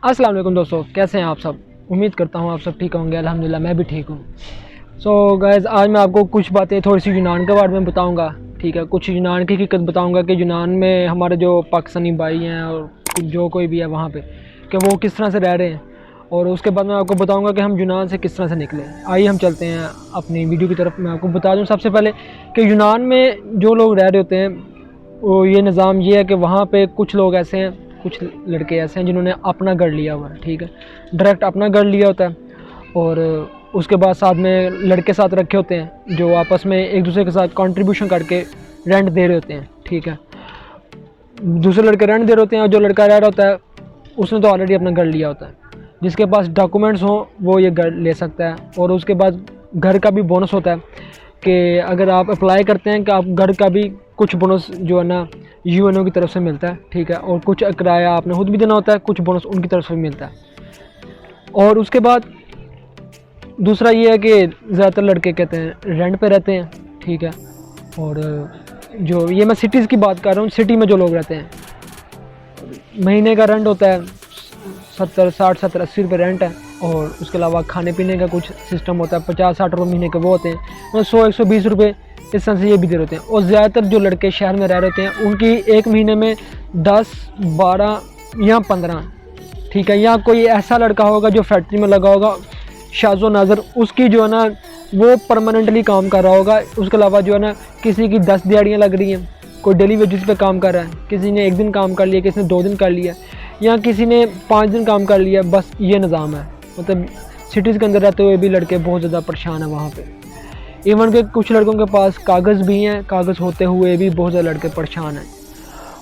अस्सलाम वालेकुम दोस्तों, कैसे हैं आप सब। उम्मीद करता हूँ आप सब ठीक होंगे। अल्हम्दुलिल्लाह मैं भी ठीक हूँ। सो गाइस, आज मैं आपको कुछ बातें थोड़ी सी यूनान के बारे में बताऊँगा। ठीक है, कुछ यूनान की हकीकत बताऊँगा कि यूनान में हमारे जो पाकिस्तानी भाई हैं और जो कोई भी है वहाँ पे, कि वो किस तरह से रह रहे हैं। और उसके बाद मैं आपको बताऊँगा कि हम यूनान से किस तरह से निकले। आइए हम चलते हैं अपनी वीडियो की तरफ। मैं आपको बता दूँ सबसे पहले कि यूनान में जो लोग रह रहे होते हैं, वो ये निज़ाम ये है कि वहाँ पे कुछ लोग ऐसे हैं, कुछ लड़के ऐसे हैं जिन्होंने अपना घर लिया हुआ है। ठीक है, डायरेक्ट अपना घर लिया होता है और उसके बाद साथ में लड़के साथ रखे होते हैं जो आपस में एक दूसरे के साथ कंट्रीब्यूशन करके रेंट दे रहे होते हैं। ठीक है, दूसरे लड़के रेंट दे रहे होते हैं और जो लड़का रह रहा होता है उसने तो ऑलरेडी अपना घर लिया होता है। जिसके पास डॉक्यूमेंट्स हों वो ये घर ले सकता है। और उसके बाद घर का भी बोनस होता है कि अगर आप अप्लाई करते हैं कि आप घर का भी कुछ बोनस जो है ना यूएनओ की तरफ से मिलता है। ठीक है, और कुछ किराया आपने खुद भी देना होता है, कुछ बोनस उनकी तरफ से भी मिलता है। और उसके बाद दूसरा ये है कि ज़्यादातर लड़के कहते हैं रेंट पे रहते हैं। ठीक है, और जो ये मैं सिटीज़ की बात कर रहा हूँ, सिटी में जो लोग रहते हैं महीने का रेंट होता है 70, 60, 70, 80 रुपये रेंट है। और उसके अलावा खाने पीने का कुछ सिस्टम होता है, 50, 60 रुपये महीने के वो होते हैं, और 100, 120 रुपये इस तरह से ये भी दे रहे होते हैं। और ज़्यादातर जो लड़के शहर में रह रहे होते हैं उनकी एक महीने में 10, 12 या 15। ठीक है, या कोई ऐसा लड़का होगा जो फैक्ट्री में लगा होगा, शाज़ो नाज़र, उसकी जो है ना वो परमानेंटली काम कर रहा होगा। उसके अलावा जो है ना किसी की 10 दिहाड़ियाँ लग रही हैं, कोई डेली वेजेस पे काम कर रहा है, किसी ने 1 दिन काम कर लिया, किसी ने 2 दिन कर लिया, या किसी ने 5 दिन काम कर लिया। बस ये निज़ाम है। मतलब सिटीज़ के अंदर रहते हुए भी लड़के बहुत ज़्यादा परेशान हैं वहाँ पे। इवन के कुछ लड़कों के पास कागज़ भी हैं, कागज़ होते हुए भी बहुत ज़्यादा लड़के परेशान हैं।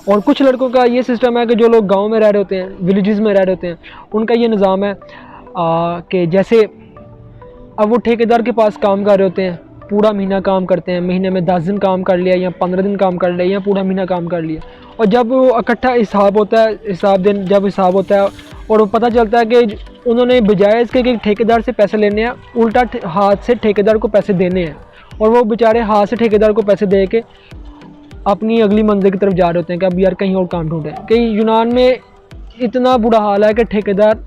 और कुछ लड़कों का ये सिस्टम है कि जो लोग गाँव में रह रहे होते हैं, विलेजेस में रह रहे होते हैं, उनका ये निज़ाम है कि जैसे अब वो ठेकेदार के पास काम कर रहे होते हैं, पूरा महीना काम करते हैं, महीने में 10 दिन काम कर लिया या 15 दिन काम कर लिया या पूरा महीना काम कर लिया। और जब वो इकट्ठा हिसाब होता है, जब हिसाब होता है और वो पता चलता है कि उन्होंने बजाय इसके कि ठेकेदार से पैसे लेने हैं, उल्टा हाथ से ठेकेदार को पैसे देने हैं। और वो बेचारे हाथ से ठेकेदार को पैसे दे के अपनी अगली मंजिल की तरफ जा रहे होते हैं कि अब यार कहीं और काम ढूंढें। कि यूनान में इतना बुरा हाल है कि ठेकेदार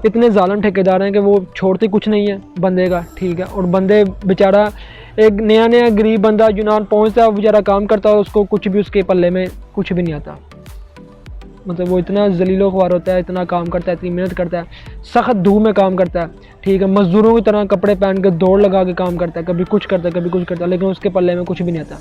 इतने ज़ालिम ठेकेदार हैं कि वो छोड़ते कुछ नहीं है बंदे का। ठीक है, और बंदे बेचारा एक नया नया गरीब बंदा यूनान पहुंचता है, वो बेचारा काम करता है, उसको कुछ भी उसके पल्ले में कुछ भी नहीं आता। मतलब वो इतना जलीलो ख्वार होता है, इतना काम करता है, इतनी मेहनत करता है, सख्त धूप में काम करता है। ठीक है, मज़दूरों की तरह कपड़े पहन के दौड़ लगा के काम करता है, कभी कुछ करता है कभी कुछ करता है, लेकिन उसके पल्ले में कुछ भी नहीं आता।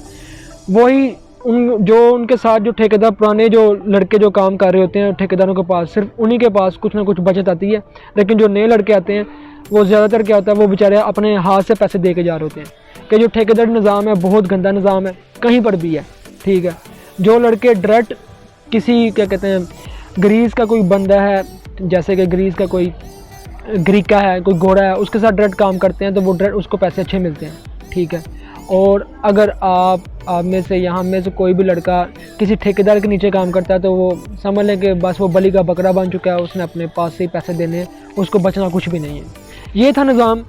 वही उनके साथ जो ठेकेदार, पुराने जो लड़के जो काम कर रहे होते हैं ठेकेदारों के पास, सिर्फ उन्हीं के पास कुछ ना कुछ बचत आती है। लेकिन जो नए लड़के आते हैं वो ज़्यादातर क्या होता है, वो बेचारे अपने हाथ से पैसे दे के जा रहे होते हैं। कि जो ठेकेदार निज़ाम है बहुत गंदा निज़ाम है, कहीं पर भी है। ठीक है, जो लड़के डायरेक्ट किसी क्या कहते हैं ग्रीस का कोई बंदा है, जैसे कि ग्रीस का कोई ग्रीका है, कोई घोड़ा है, उसके साथ डायरेक्ट काम करते हैं तो वो डायरेक्ट उसको पैसे अच्छे मिलते हैं। ठीक है, और अगर आप में से यहाँ में से कोई भी लड़का किसी ठेकेदार के नीचे काम करता है तो वो समझ लें कि बस वो बलि का बकरा बन चुका है, उसने अपने पास से ही पैसे देने हैं, उसको बचना कुछ भी नहीं है। ये था निज़ाम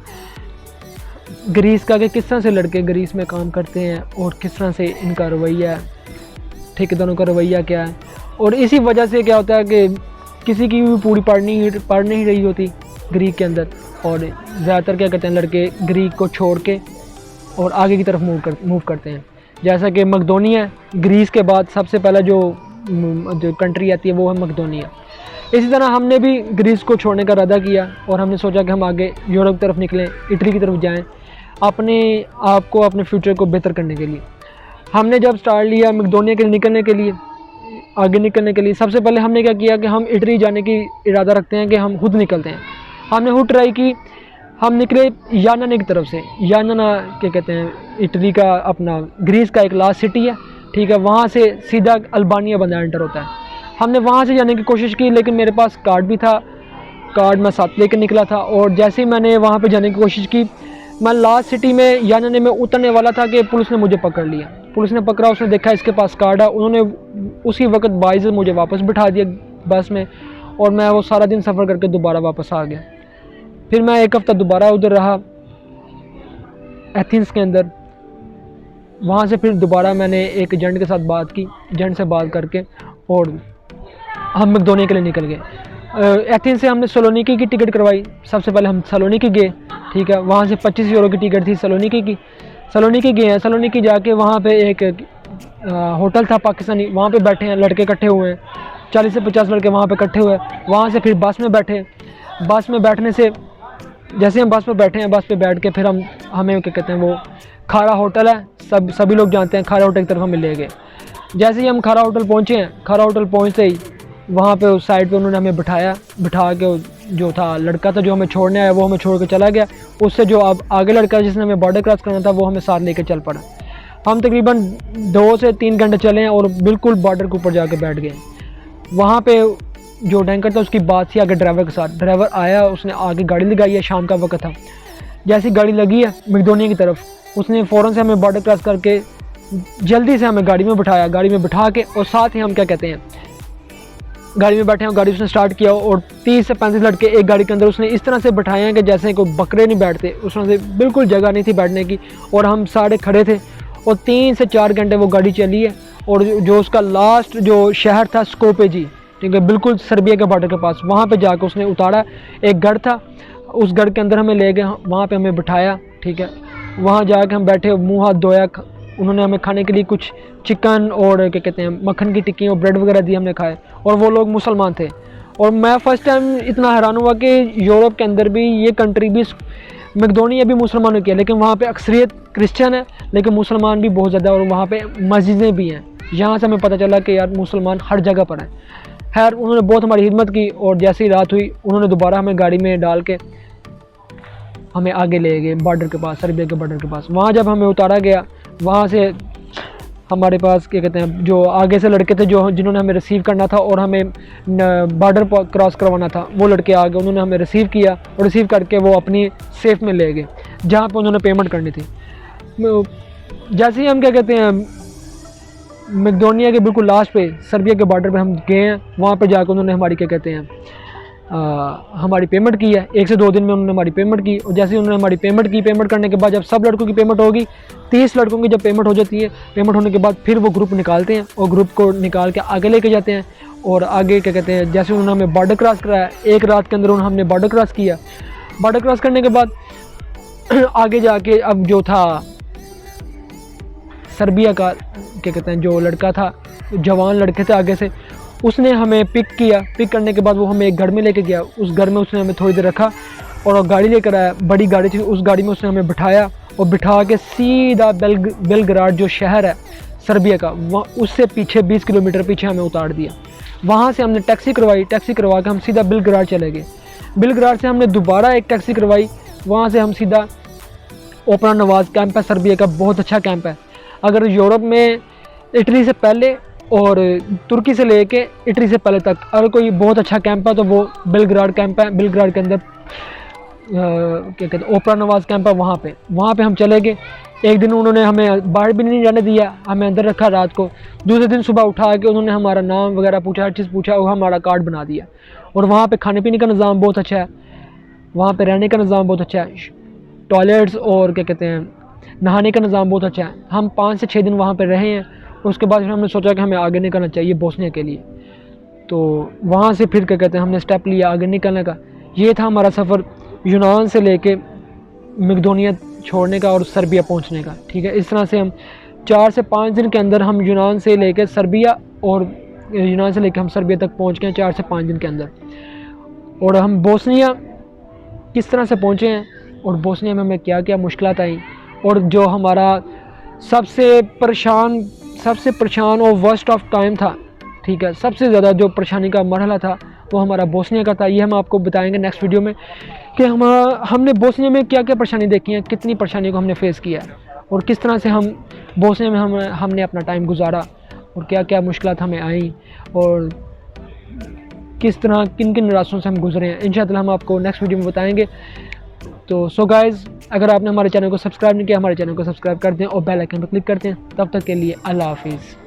ग्रीस का कि किस तरह से लड़के ग्रीस में काम करते हैं और किस तरह से इनका रवैया, ठेकेदारों का रवैया क्या है। और इसी वजह से क्या होता है कि किसी की भी पूरी पढ़ नहीं रही होती ग्रीक के अंदर, और ज़्यादातर क्या करते हैं लड़के ग्रीक को छोड़ के और आगे की तरफ मूव करते हैं। जैसा कि मकदोनिया, ग्रीस के बाद सबसे पहला जो कंट्री आती है वो है मकदोनिया। इसी तरह हमने भी ग्रीस को छोड़ने का इरादा किया और हमने सोचा कि हम आगे यूरोप की तरफ निकलें, इटली की तरफ जाएं, अपने आप को, अपने फ्यूचर को बेहतर करने के लिए। हमने जब स्टार्ट लिया मकदोनिया के निकलने के लिए, आगे निकलने के लिए, सबसे पहले हमने क्या किया कि हम इटली जाने की इरादा रखते हैं कि हम खुद निकलते हैं। हमने खुद ट्राई की, हम निकले यानाना की तरफ से। यानाना क्या कहते हैं इटली का, अपना ग्रीस का एक लास्ट सिटी है। ठीक है, वहाँ से सीधा अल्बानिया बंदा एंटर होता है। हमने वहाँ से जाने की कोशिश की, लेकिन मेरे पास कार्ड भी था, कार्ड मैं साथ लेकर निकला था। और जैसे ही मैंने वहाँ पे जाने की कोशिश की, मैं लास्ट सिटी में यानाना में उतरने वाला था कि पुलिस ने मुझे पकड़ लिया। पुलिस ने पकड़ा, उसने देखा इसके पास कार्ड है, उन्होंने उसी वक्त बाइज़ मुझे वापस बिठा दिया बस में, और मैं वो सारा दिन सफ़र करके दोबारा वापस आ गया। फिर मैं 1 हफ़्ता दोबारा उधर रहा एथेंस के अंदर। वहाँ से फिर दोबारा मैंने एक एजेंट के साथ बात की, एजेंट से बात करके और हम मकदोनिया के लिए निकल गए। एथेंस से हमने सलोनिकी की टिकट करवाई। सबसे पहले हम सलोनिकी गए, ठीक है। वहाँ से 25 यूरो की टिकट थी सलोनिकी की। सलोनिकी गए हैं, सलोनिकी जाके वहाँ पे एक होटल था पाकिस्तानी, वहाँ पे बैठे हैं, लड़के इकट्ठे हुए हैं, 40 से 50 लड़के वहाँ पे इकट्ठे हुए। वहाँ से फिर बस में बैठे। बस में बैठने से जैसे हम बस पे बैठे हैं, बस पे बैठ के फिर हमें क्या कहते हैं, वो खारा होटल है, सभी लोग जानते हैं, खारा होटल की तरफ हमें ले गए। जैसे ही हम खारा होटल पहुँचे हैं, खारा होटल पहुँचते ही वहाँ पे उस साइड पे उन्होंने हमें बिठा के जो था लड़का था जो हमें छोड़ने आया, वो हमें छोड़ के चला गया। उससे जो अब आगे लड़का जिसने हमें बॉर्डर क्रॉस करना था, वो हमें साथ लेके चल पड़ा। हम तकरीबन 2 से 3 घंटे चले हैं और बिल्कुल बॉर्डर के ऊपर जाके बैठ गए। वहाँ पे जो टैंकर था उसकी बात थी आगे ड्राइवर के साथ। ड्राइवर आया, उसने आगे गाड़ी लगाई है, शाम का वक्त था। जैसी गाड़ी लगी है मकदोनिया की तरफ, उसने फ़ौरन से हमें बॉर्डर क्रॉस करके जल्दी से हमें गाड़ी में बिठाया। गाड़ी में बिठा के और साथ ही हम क्या कहते हैं, गाड़ी में बैठे हैं, गाड़ी उसने स्टार्ट किया और 30 से 35 लड़के एक गाड़ी के अंदर उसने इस तरह से बिठाए हैं कि जैसे कोई बकरे नहीं बैठते, उसमें से बिल्कुल जगह नहीं थी बैठने की। और हम सारे खड़े थे और 3 से 4 घंटे वो गाड़ी चली है। और जो उसका लास्ट जो शहर था स्कोपेजी, ठीक है, बिल्कुल सर्बिया के बॉर्डर के पास, वहाँ पे जाकर उसने उतारा। एक घर था, उस घर के अंदर हमें ले गए, वहाँ पे हमें बिठाया, ठीक है। वहाँ जाके हम बैठे, मुँह हाथ धोया। उन्होंने हमें खाने के लिए कुछ चिकन और क्या कहते हैं मक्खन की टिक्की और ब्रेड वगैरह दी, हमने खाए। और वो लोग मुसलमान थे। और मैं फ़र्स्ट टाइम इतना हैरान हुआ कि यूरोप के अंदर भी, ये कंट्री भी, मकदोनिया भी मुसलमानों की है, लेकिन वहाँ पे अक्सरियत क्रिश्चियन है, लेकिन मुसलमान भी बहुत ज़्यादा। और वहाँ पे मस्जिदें भी हैं। यहाँ से हमें पता चला कि यार मुसलमान हर जगह पर हैं। खैर उन्होंने बहुत हमारी हिम्मत की और जैसे ही रात हुई उन्होंने दोबारा हमें गाड़ी में डाल के हमें आगे ले गए बॉर्डर के पास, सर्बिया के बॉर्डर के पास। वहाँ जब हमें उतारा गया, वहाँ से हमारे पास क्या कहते हैं जो आगे से लड़के थे जो जिन्होंने हमें रिसीव करना था और हमें बॉर्डर क्रॉस करवाना था, वो लड़के आ गए। उन्होंने हमें रिसीव किया और रिसीव करके वो अपनी सेफ में ले गए जहाँ पर उन्होंने पेमेंट करनी थी। जैसे ही हम क्या कहते हैं मकदोनिया के बिल्कुल लास्ट पे सर्बिया के बॉर्डर पे हम गए हैं, वहाँ पे जाकर उन्होंने हमारी क्या कहते हैं हमारी पेमेंट की है। 1 से 2 दिन में उन्होंने हमारी पेमेंट की। और जैसे ही उन्होंने हमारी पेमेंट की, पेमेंट करने के बाद जब सब लड़कों की पेमेंट होगी, 30 लड़कों की जब पेमेंट हो जाती है, पेमेंट होने के बाद फिर वो ग्रुप निकालते हैं और ग्रुप को निकाल के आगे लेके जाते हैं। और आगे क्या कहते हैं जैसे उन्होंने हमें बॉर्डर क्रॉस कराया, एक रात के अंदर उन्होंने हमने बॉर्डर क्रॉस किया। बॉर्डर क्रॉस करने के बाद आगे जाके अब जो था सर्बिया का क्या कहते हैं जो लड़का था, जवान लड़के थे आगे से, उसने हमें पिक किया। पिक करने के बाद वो हमें एक घर में लेके गया। उस घर में उसने हमें थोड़ी देर रखा और गाड़ी लेकर आया, बड़ी गाड़ी थी, उस गाड़ी में उसने हमें बिठाया और बिठा के सीधा बेलग्राड जो शहर है सर्बिया का, वहाँ उससे पीछे 20 किलोमीटर पीछे हमें उतार दिया। वहाँ से हमने टैक्सी करवाई, टैक्सी करवा के हम सीधा बेलग्राड चले गए। बेलग्राड से हमने दोबारा एक टैक्सी करवाई, वहाँ से हम सीधा ओपरा नवाज कैंप है सर्बिया का, बहुत अच्छा कैंप है। अगर यूरोप में इटली से पहले और तुर्की से लेके इटली से पहले तक अगर कोई बहुत अच्छा कैंप है तो वो बेलग्राड कैंप है। बेलग्राड के अंदर क्या कहते हैं ओपरा नवाज कैंप है, वहाँ पे हम चले गए। एक दिन उन्होंने हमें बाहर भी नहीं जाने दिया, हमें अंदर रखा रात को। दूसरे दिन सुबह उठा के उन्होंने हमारा नाम वगैरह पूछा, हर चीज़ पूछा, वो हमारा कार्ड बना दिया। और वहाँ पे खाने पीने का निज़ाम बहुत अच्छा है, वहाँ पे रहने का निज़ाम बहुत अच्छा है, टॉयलेट्स और क्या कहते हैं नहाने का निज़ाम बहुत अच्छा है। हम 5 से 6 दिन वहाँ पे रहे हैं। उसके बाद फिर हमने सोचा कि हमें आगे निकलना चाहिए बोस्निया के लिए। तो वहाँ से फिर क्या कहते हैं हमने स्टेप लिया आगे निकलने का। ये था हमारा सफ़र यूनान से लेके मकदोनिया छोड़ने का और सर्बिया पहुँचने का, ठीक है। इस तरह से हम 4 से 5 दिन के अंदर हम यूनान से लेकर सर्बिया और यूनान से लेकर हम सर्बिया तक पहुँच गए 4 से 5 दिन के अंदर। और हम बोस्निया किस तरह से पहुँचे हैं और बोस्निया में हमें क्या क्या मुश्किलात आई और जो हमारा सबसे परेशान और वर्स्ट ऑफ टाइम था, ठीक है, सबसे ज़्यादा जो परेशानी का मरहला था वो हमारा बोस्निया का था। ये हम आपको बताएंगे नेक्स्ट वीडियो में कि हमने बोस्निया में क्या क्या परेशानी देखी है, कितनी परेशानी को हमने फेस किया है और किस तरह से हम बोस्निया में हमने अपना टाइम गुजारा और क्या क्या मुश्किलात हमें आई और किस तरह किन किन रास्तों से हम गुजरे हैं। इंशाअल्लाह हम आपको नेक्स्ट वीडियो में बताएंगे। तो सो गाइज़, अगर आपने हमारे चैनल को सब्सक्राइब नहीं किया, हमारे चैनल को सब्सक्राइब कर दें और बेल आइकन पर क्लिक करते हैं। तब तक के लिए अल्लाह हाफिज़।